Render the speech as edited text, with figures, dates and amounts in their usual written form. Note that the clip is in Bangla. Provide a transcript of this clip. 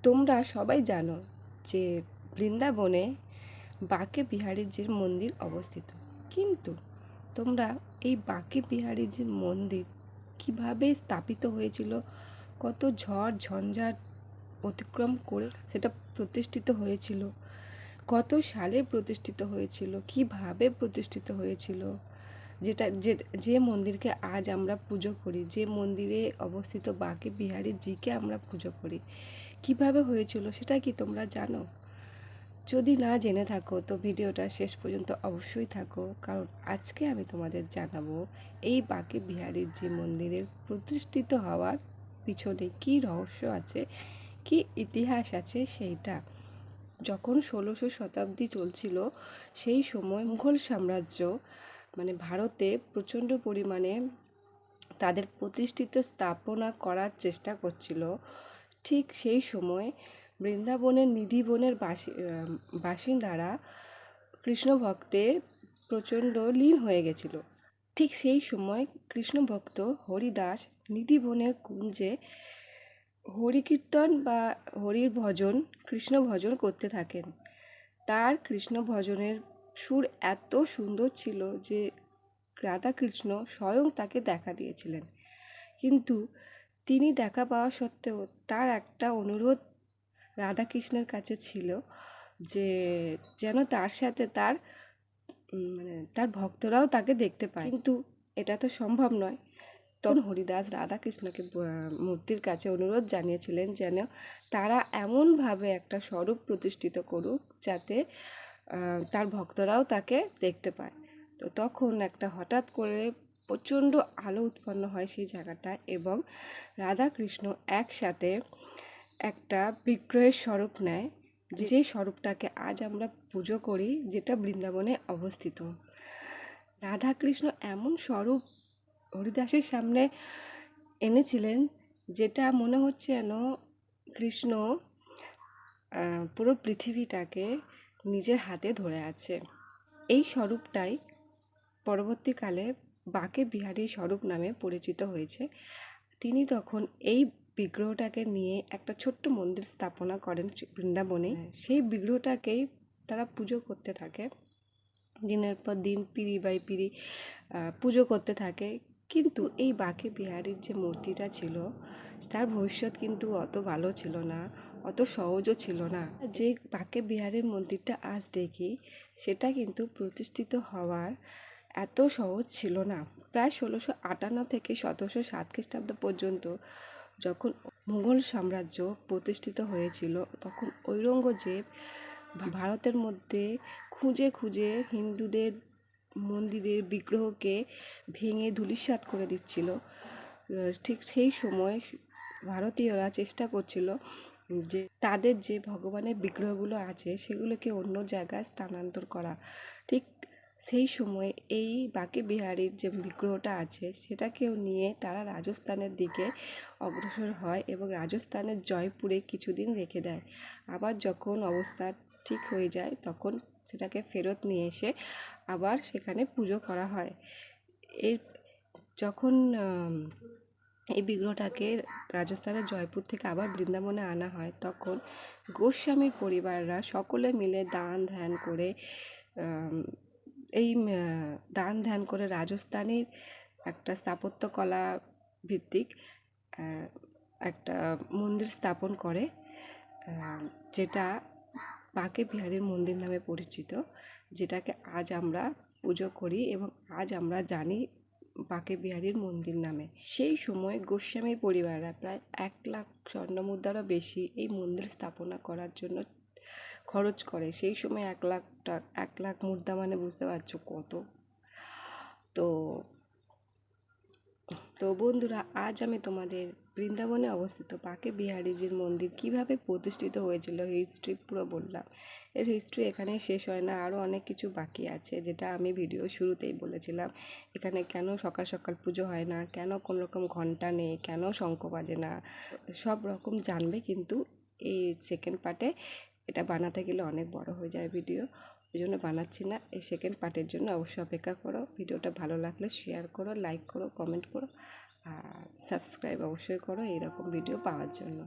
তোমরা সবাই জানো যে বৃন্দাবনে বাঁকে বিহারীজির মন্দির অবস্থিত, কিন্তু তোমরা এই বাঁকে বিহারীজির মন্দির কিভাবে স্থাপিত হয়েছিল, কত ঝড় ঝঞ্ঝাট অতিক্রম করে সেটা প্রতিষ্ঠিত হয়েছিল, কত সালে প্রতিষ্ঠিত হয়েছিল, কিভাবে প্রতিষ্ঠিত হয়েছিল, যেটা যে যে মন্দিরকে আজ আমরা পুজো করি, যে মন্দিরে অবস্থিত বাঁকে বিহারীজিকে আমরা পুজো করি, কিভাবে হয়েছিল সেটা কি তোমরা জানো? যদি না জেনে থাকো তো ভিডিওটা শেষ পর্যন্ত অবশ্যই থাকো, কারণ আজকে আমি তোমাদের জানাবো এই বাঁকে বিহারীজি মন্দিরের প্রতিষ্ঠিত হওয়ার পিছনে কি রহস্য আছে, কি ইতিহাস আছে সেইটা। যখন ১৬শো শতাব্দী চলছিল সেই সময় মুঘল সাম্রাজ্য মানে ভারতে প্রচণ্ড পরিমাণে তাদের প্রতিষ্ঠিত স্থাপনা করার চেষ্টা করছিল। ঠিক সেই সময় বৃন্দাবনের নিধিবনের বাসিন্দারা কৃষ্ণ ভক্তে প্রচণ্ড লীন হয়ে গেছিল। ঠিক সেই সময় কৃষ্ণ ভক্ত হরিদাস নিধিবনের কুঞ্জে হরিকীর্তন বা হরির ভজন, কৃষ্ণ ভজন করতে থাকেন। তার কৃষ্ণ ভজনের সুর এত সুন্দর ছিল যে রাধাকৃষ্ণ স্বয়ং তাকে দেখা দিয়েছিলেন, কিন্তু তিনি দেখা পাওয়া সত্ত্বেও তার একটা অনুরোধ রাধাকৃষ্ণের কাছে ছিল যে যেন তার সাথে তার ভক্তরাও তাকে দেখতে পায়, কিন্তু এটা তো সম্ভব নয়। তখন হরিদাস রাধাকৃষ্ণকে মূর্তির কাছে অনুরোধ জানিয়েছিলেন যেন তারা এমনভাবে একটা স্বরূপ প্রতিষ্ঠিত করুক যাতে তার ভক্তরাও তাকে দেখতে পায়। তো তখন একটা হঠাৎ করে প্রচণ্ড আলো উৎপন্ন হয় সেই জায়গাটায়, এবং রাধাকৃষ্ণ একসাথে একটা বিগ্রহের স্বরূপ নেয়, যে স্বরূপটাকে আজ আমরা পুজো করি, যেটা বৃন্দাবনে অবস্থিত। রাধাকৃষ্ণ এমন স্বরূপ হরিদাসের সামনে এনেছিলেন যেটা মনে হচ্ছে যেন কৃষ্ণ পুরো পৃথিবীটাকে নিজের হাতে ধরে আছে। এই স্বরূপটাই পরবর্তীকালে বাঁকে বিহারী স্বরূপ নামে পরিচিত হয়েছে। তিনি তখন এই বিগ্রহটাকে নিয়ে একটা ছোট্ট মন্দির স্থাপনা করেন বৃন্দাবনে। সেই বিগ্রহটাকেই তারা পুজো করতে থাকে, দিনের পর দিন পিঁড়ি বাই পিঁড়ি পুজো করতে থাকে। কিন্তু এই বাঁকে বিহারীর যে মূর্তিটা ছিল তার ভবিষ্যৎ কিন্তু অত ভালো ছিল না, অত সহজও ছিল না। যে বাঁকে বিহারীর মন্দিরটা আজ দেখি সেটা কিন্তু প্রতিষ্ঠিত হওয়ার এত সহজ ছিল না। প্রায় ১৬৫৮ থেকে ১৭০৭ খ্রিস্টাব্দ পর্যন্ত যখন মুঘল সাম্রাজ্য প্রতিষ্ঠিত হয়েছিল, তখন ঔরঙ্গজেব ভারতের মধ্যে খুঁজে খুঁজে হিন্দুদের মন্দিরের বিগ্রহকে ভেঙে ধূলিসাৎ করে দিচ্ছিল। ঠিক সেই সময় ভারতীয়রা চেষ্টা করছিল যে তাদের যে ভগবানের বিগ্রহগুলো আছে সেগুলোকে অন্য জায়গায় স্থানান্তর করা। ঠিক সেই সময় এই বাঁকে বিহারীর যে বিগ্রহটা আছে সেটাকেও নিয়ে তারা রাজস্থানের দিকে অগ্রসর হয় এবং রাজস্থানের জয়পুরে কিছুদিন রেখে দেয়। আবার যখন অবস্থা ঠিক হয়ে যায় তখন সেটাকে ফেরত নিয়ে এসে আবার সেখানে পুজো করা হয়। এর যখন এই বিগ্রহটাকে রাজস্থানের জয়পুর থেকে আবার বৃন্দাবনে আনা হয়, তখন গোস্বামীর পরিবাররা সকলে মিলে দান ধ্যান করে দান ধ্যান করে রাজস্থানের একটা স্থাপত্যকলা ভিত্তিক একটা মন্দির স্থাপন করে, যেটা বাঁকে বিহারীর মন্দির নামে পরিচিত, যেটাকে আজ আমরা পুজো করি এবং আজ আমরা জানি বাঁকে বিহারীর মন্দির নামে। সেই সময় গোস্বামী পরিবাররা প্রায় ১,০০,০০০ স্বর্ণমুদ্রারও বেশি এই মন্দির স্থাপনা করার জন্য খরচ করে। সেই সময় ১,০০,০০০ মুদ্রা মানে বুঝতে পারছো কত। তো তো বন্ধুরা, আজ আমি তোমাদের বৃন্দাবনে অবস্থিত বাঁকে বিহারীজির মন্দির কিভাবে প্রতিষ্ঠিত হয়েছিল হিস্ট্রি পুরো বললাম। এর হিস্ট্রি এখানে শেষ হয় না, আরও অনেক কিছু বাকি আছে, যেটা আমি ভিডিও শুরুতেই বলেছিলাম। এখানে কেন সকাল সকাল পুজো হয় না, কেন কোনো রকম ঘন্টা নেই, কেন শঙ্খ বাজে না, সব রকম জানবে। কিন্তু এই সেকেন্ড পার্টে এটা বানাতে গেলে অনেক বড় হয়ে যায় ভিডিও, ওই জন্য বানাচ্ছি না। এই সেকেন্ড পার্টের জন্য অবশ্যই অপেক্ষা করো। ভিডিওটা ভালো লাগলে শেয়ার করো, লাইক করো, কমেন্ট করো, আর সাবস্ক্রাইব অবশ্যই করো এইরকম ভিডিও পাওয়ার জন্য।